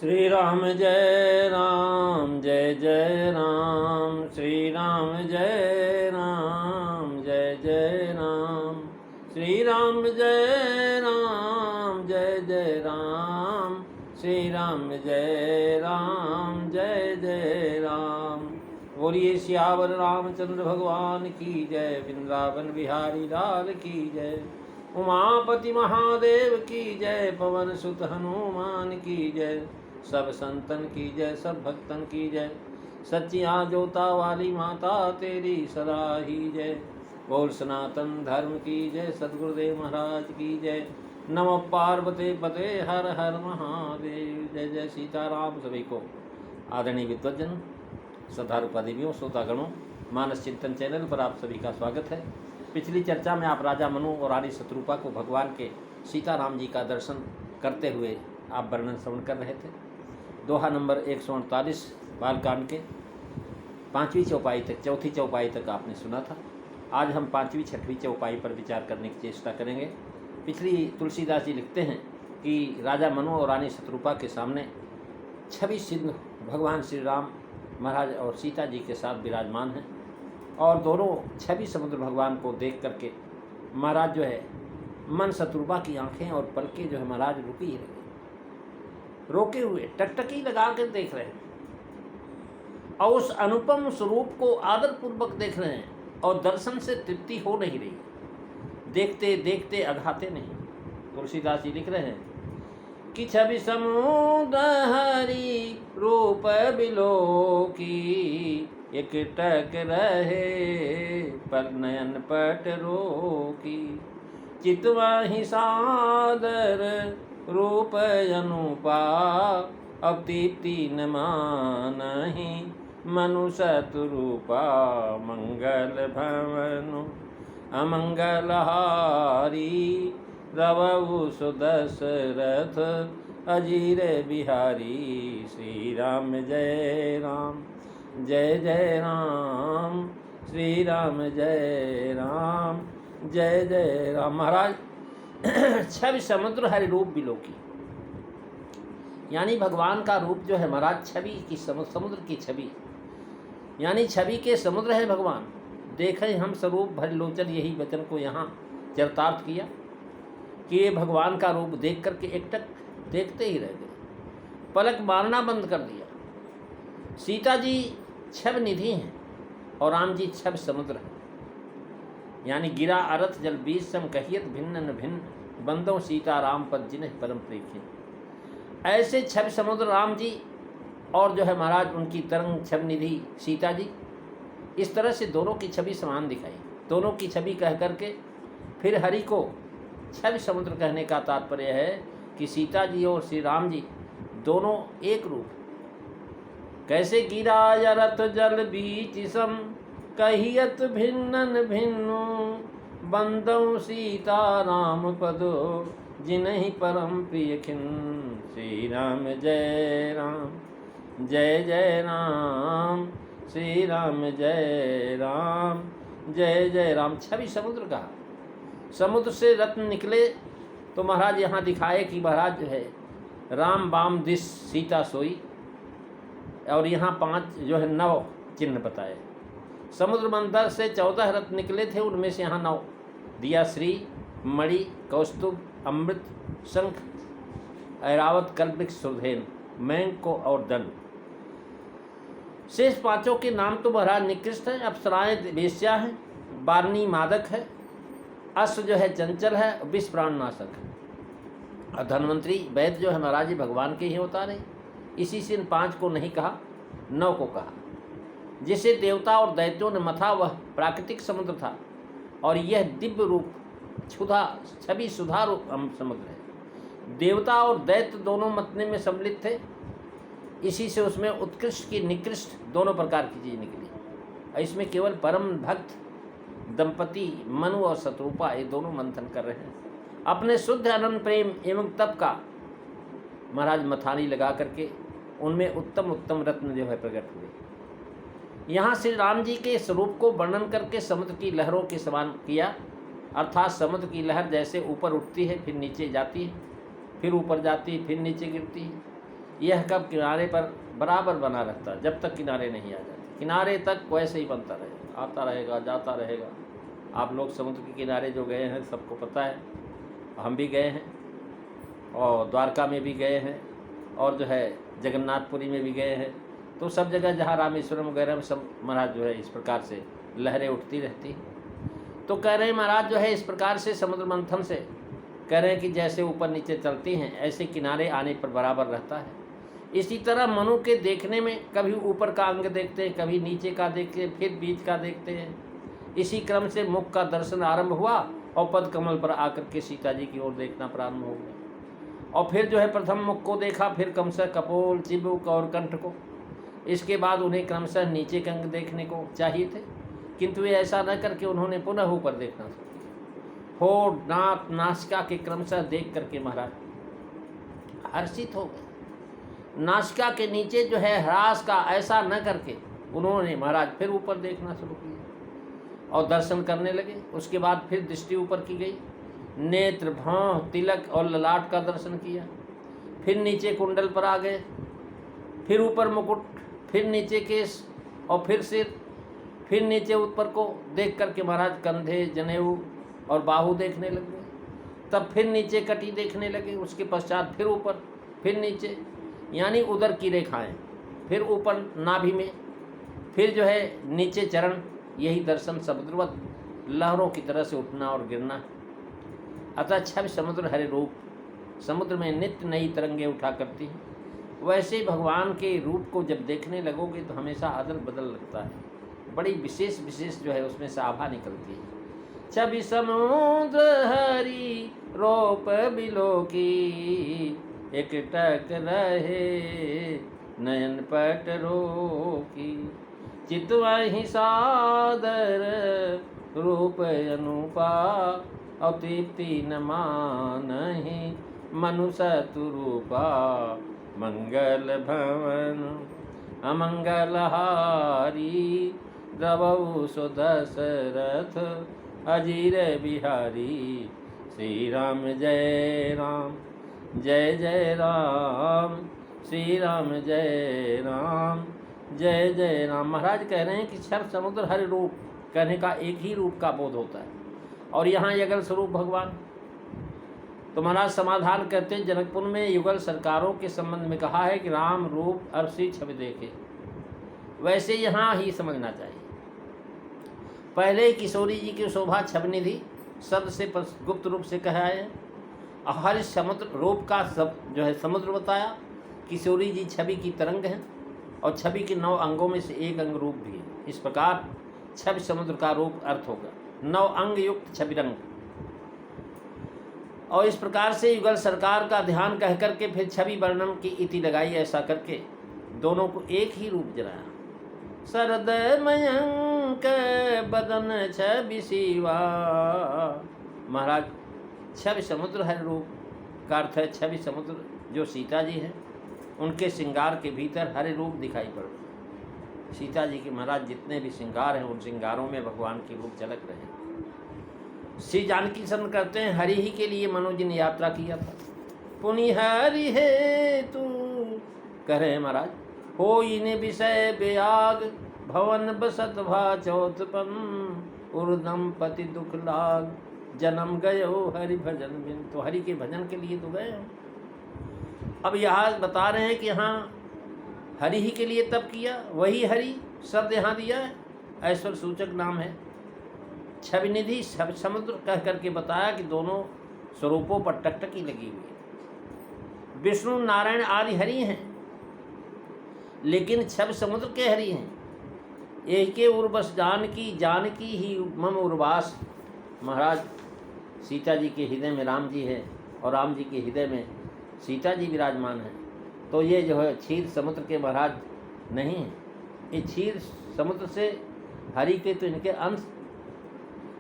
श्री राम जय राम जय जय राम। श्री राम जय राम जय जय राम। श्री राम जय राम जय जय राम। श्री राम जय राम जय जय राम। बोलिए सियावर रामचंद्र भगवान की जय। वृंदावन बिहारी लाल की जय। उमापति महादेव की जय। पवन सुत हनुमान की जय। सब संतन की जय, सब भक्तन की जय। सच्चियाँ जोता वाली माता तेरी सदा ही जय। बोल सनातन धर्म की जय। सद्गुरुदेव महाराज की जय। नमः पार्वती पते हर हर महादेव। जय जय सीताराम। सभी को आदरणीय विद्वजन, श्रद्धालु पदवियों, श्रोतागणों, मानस चिंतन चैनल पर आप सभी का स्वागत है। पिछली चर्चा में आप राजा मनु और रानी शत्रुपा को भगवान के सीताराम जी का दर्शन करते हुए आप वर्णन श्रवण कर रहे थे। दोहा नंबर 148 बालकांड के 5वीं चौपाई तक, चौथी चौपाई तक आपने सुना था। आज हम 5वीं 6वीं चौपाई पर विचार करने की चेष्टा करेंगे। पिछली तुलसीदास जी लिखते हैं कि राजा मनु और रानी शत्रुपा के सामने 26 सिद्ध भगवान श्री राम महाराज और सीता जी के साथ विराजमान हैं और दोनों 26 समुद्र भगवान को देख करके महाराज जो है मन शत्रुपा की आंखें और पलकें जो है महाराज रुकी ही रही, रोके हुए टकटकी लगा कर देख रहे हैं और उस अनुपम स्वरूप को आदर पूर्वक देख रहे हैं और दर्शन से तृप्ति हो नहीं रही। देखते देखते अघाते नहीं। तुलसीदास जी लिख रहे हैं कि छवि समुद्र हरि रूप बिलो की, एक टक रहे पर नयन पट रोकी, चितवा ही सादर रूप अनुपा, अब तृप्ति न मानहि मनु शत्रुपा, मंगल भवनु अमंगल हारी, रवउ सुदशरथ अजीर बिहारी। श्री राम जय राम जय जय राम। श्री राम जय राम जय जय राम। महाराज छवि समुद्र हरि रूप बिलोकी, यानी भगवान का रूप जो है महाराज छवि की समुद्र की छवि, यानी छवि के समुद्र है भगवान। देखें हम स्वरूप भर लोचन, यही वचन को यहाँ चरितार्थ किया कि ये भगवान का रूप देख करके एकटक देखते ही रह गए, पलक मारना बंद कर दिया। सीता जी छब निधि हैं और राम जी छब समुद्र हैं, यानी गिरा अरथ जल बीज सम कहियत भिन्न न भिन्न, बंदों सीता राम पद जिन्हें परम प्रेखिन। ऐसे छब समुद्र राम जी और जो है महाराज उनकी तरंग छब निधि सीता जी, इस तरह से दोनों की छवि समान दिखाई। दोनों की छवि कह करके फिर हरि को छवि समुद्र कहने का तात्पर्य है कि सीता जी और श्री राम जी दोनों एक रूप। कैसे गिरा अरथ जल बीच सम कहियत भिन्नन भिन्नु, बंदौ सीता राम पदो जिन्हि परम प्रिय खिन। श्री राम जय राम जय जय राम। श्री राम जय राम जय जय राम। छवि समुद्र का, समुद्र से रत्न निकले तो महाराज यहाँ दिखाए कि महाराज जो है राम बाम दिस सीता सोई, और यहाँ 5 जो है 9 चिन्ह बताए। समुद्र मंथर से 14 रत्न निकले थे, उनमें से यहाँ 9 दिया, श्री मणि कौस्तुभ अमृत शंख ऐरावत कल्पिक सुधेन मैंको और दंड। शेष 5 के नाम तो महाराज निकृष्ट है। अप्सराएं वेश्या हैं, बारनी मादक है, अश्व जो है चंचल है, विष प्राणनाशक है, और धन्वंतरी वैद्य जो है महाराज जी भगवान के ही अवतार है। इसी से इन 5 को नहीं कहा, 9 को कहा। जिसे देवता और दैत्यों ने मथा वह प्राकृतिक समुद्र था, और यह दिव्य रूप क्षुधा छवि सुधा रूप समुद्र है। देवता और दैत्य दोनों मतने में सम्मिलित थे, इसी से उसमें उत्कृष्ट की निकृष्ट दोनों प्रकार की चीज़ निकली। और इसमें केवल परम भक्त दंपति मनु और शत्रुपा ये दोनों मंथन कर रहे हैं। अपने शुद्ध अनंत प्रेम एवं तप का महाराज मथानी लगा करके उनमें उत्तम उत्तम रत्न जो है प्रकट हुए। यहाँ श्री राम जी के स्वरूप को वर्णन करके समुद्र की लहरों के समान किया, अर्थात समुद्र की लहर जैसे ऊपर उठती है फिर नीचे जाती है, फिर ऊपर जाती है फिर नीचे गिरती है, यह कब किनारे पर बराबर बना रहता, जब तक किनारे नहीं आ जाते। किनारे तक वैसे ही बनता रहेगा, आता रहेगा, जाता रहेगा। आप लोग समुद्र के किनारे जो गए हैं सबको पता है, हम भी गए हैं और द्वारका में भी गए हैं और जो है जगन्नाथपुरी में भी गए हैं। तो सब जगह जहाँ रामेश्वरम वगैरह में सब महाराज जो है इस प्रकार से लहरें उठती रहती हैं। तो कह रहे हैं महाराज जो है इस प्रकार से समुद्र मंथन से कह रहे हैं कि जैसे ऊपर नीचे चलती हैं ऐसे किनारे आने पर बराबर रहता है। इसी तरह मनु के देखने में कभी ऊपर का अंग देखते हैं, कभी नीचे का देखते हैं, फिर बीच का देखते हैं। इसी क्रम से मुख का दर्शन आरंभ हुआ और पद कमल पर आकर के सीता जी की ओर देखना प्रारंभ हो गया। और फिर जो है प्रथम मुख को देखा, फिर क्रमशः कपोल, चिबुक और कंठ को। इसके बाद उन्हें क्रमशः नीचे के अंग देखने को चाहिए थे, किंतु वे ऐसा न करके उन्होंने पुनः ऊपर देखना शुरू किया। होठ, नाक, नासिका के क्रमशः देख करके महाराज हर्षित हो गए। नासिका के नीचे जो है ह्रास का ऐसा न करके उन्होंने महाराज फिर ऊपर देखना शुरू किया और दर्शन करने लगे। उसके बाद फिर दृष्टि ऊपर की गई, नेत्र, भौं, तिलक और ललाट का दर्शन किया। फिर नीचे कुंडल पर आ गए, फिर ऊपर मुकुट, फिर नीचे केश और फिर सिर, फिर नीचे ऊपर को देख करके महाराज कंधे, जनेऊ और बाहु देखने लगे। तब फिर नीचे कटी देखने लगे। उसके पश्चात फिर ऊपर, फिर नीचे, यानी उदर की रेखाएं, फिर ऊपर नाभि में, फिर जो है नीचे चरण। यही दर्शन समुद्रवत लहरों की तरह से उठना और गिरना है। अतः छवि समुद्र हरे रूप, समुद्र में नित्य नई तरंगें उठा करती हैं। वैसे ही भगवान के रूप को जब देखने लगोगे तो हमेशा अदल बदल लगता है, बड़ी विशेष विशेष जो है उसमें से आभा निकलती है। छवि समुद्र हरि रूप बिलो की, एक टक रहे नयन पट रोकी। चितवहि सादर रूप अनुपा, अतृप्ति न मानहि मनुषतु रूपा। मंगल भवन अमंगलहारी, द्रवौ सो दशरथ अजीर बिहारी। श्री राम जय राम, जय जय राम, श्री राम जय राम, जय जय राम। महाराज कह रहे हैं कि छब समुद्र हर रूप कहने का एक ही रूप का बोध होता है, और यहाँ युगल स्वरूप भगवान। तो महाराज समाधान करते हैं, जनकपुर में युगल सरकारों के संबंध में कहा है कि राम रूप अर्षि छवि देखे, वैसे यहाँ ही समझना चाहिए। पहले किशोरी जी की शोभा छवनिधि शब्द से गुप्त रूप से कहा है। हर समुद्र रूप का सब जो है समुद्र बताया। किशोरी जी छवि की तरंग है और छवि के 9 अंगों में से एक अंग रूप भी है। इस प्रकार छवि समुद्र का रूप अर्थ होगा, 9 अंग युक्त छवि रंग। और इस प्रकार से युगल सरकार का ध्यान कह करके फिर छवि वर्णन की इति लगाई। ऐसा करके दोनों को एक ही रूप जलाया। शरद मयंक बदन छवि शिवा। महाराज छवि समुद्र हर रूप का अर्थ है छवि समुद्र जो सीता जी हैं उनके श्रृंगार के भीतर हरे रूप दिखाई पड़ रहे। सीता जी के महाराज जितने भी श्रृंगार हैं उन श्रृंगारों में भगवान की रूप झलक रहे हैं। श्री जानकी सन करते हैं, हरि ही के लिए मनोज जी ने यात्रा किया था। पुनि हरि है तू कह रहे हैं महाराज, हो इन विषय बेयाग, भवन बसत भा चौथपन, उर्दम पति दुख लाग, जन्म गयो हरि भजन बिन। तो हरि के भजन के लिए तो गए हो। अब यहाँ बता रहे हैं कि हाँ हरि ही के लिए तब किया, वही हरि शब्द यहाँ दिया है, ऐश्वर्य सूचक नाम है। छविनिधि समुद्र कह करके बताया कि दोनों स्वरूपों पर टकटकी लगी हुई है। विष्णु नारायण आदि हरि हैं, लेकिन छवि समुद्र के हरि हैं। एक के उर्वश जानकी ही मम उर्वास। महाराज सीता जी के हृदय में राम जी है और राम जी के हृदय में सीता जी विराजमान है। तो ये जो है क्षीर समुद्र के महाराज नहीं है, ये क्षीर समुद्र से हरि के तो इनके अंश।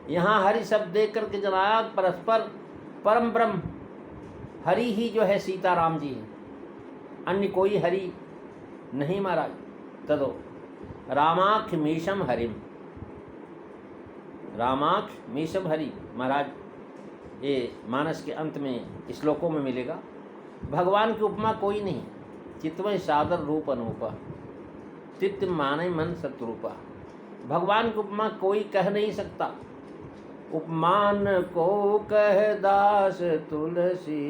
यहाँ हरि शब्द देख करके जनाया परस्पर परम ब्रह्म हरि ही जो है सीता राम जी है, अन्य कोई हरि नहीं महाराज। तदो रामाख्य मीशम हरिम, रामाख्य मीशम हरि महाराज ये मानस के अंत में श्लोकों में मिलेगा। भगवान की उपमा कोई नहीं। चितवय सादर रूप अनूपा, चित्त माने मन सतरूपा। भगवान की उपमा कोई कह नहीं सकता। उपमान को कह दास तुलसी,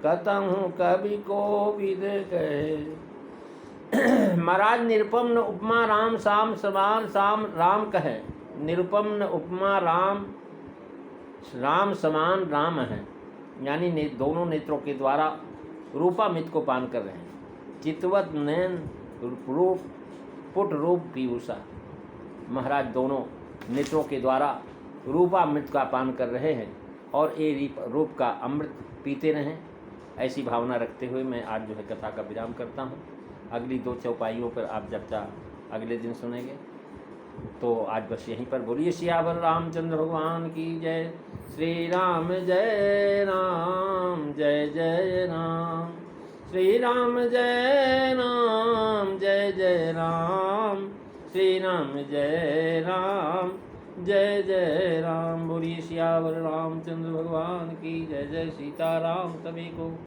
कतहु कवि को विद कहे। महाराज निरुपम न उपमा राम शाम समान शाम राम कहे। निरुपम न उपमा राम राम समान राम है, यानी दोनों नेत्रों के द्वारा रूपामित को पान कर रहे हैं। चितवत नैन रूप पुट रूप पीयूषा। महाराज दोनों नेत्रों के द्वारा रूपामृत का पान कर रहे हैं और ये रूप का अमृत पीते रहें, ऐसी भावना रखते हुए मैं आज जो है कथा का विराम करता हूँ। अगली 2 चौपाइयों पर आप चर्चा अगले दिन सुनेंगे। तो आज बस यहीं पर बोलिए सियावर रामचंद्र भगवान की जय। श्री राम जय राम जय जय राम। श्री राम जय राम जय जय राम। श्री राम जय राम जय जय राम। बोलिए सियावर रामचंद्र भगवान की जय। जय सीताराम सभी को।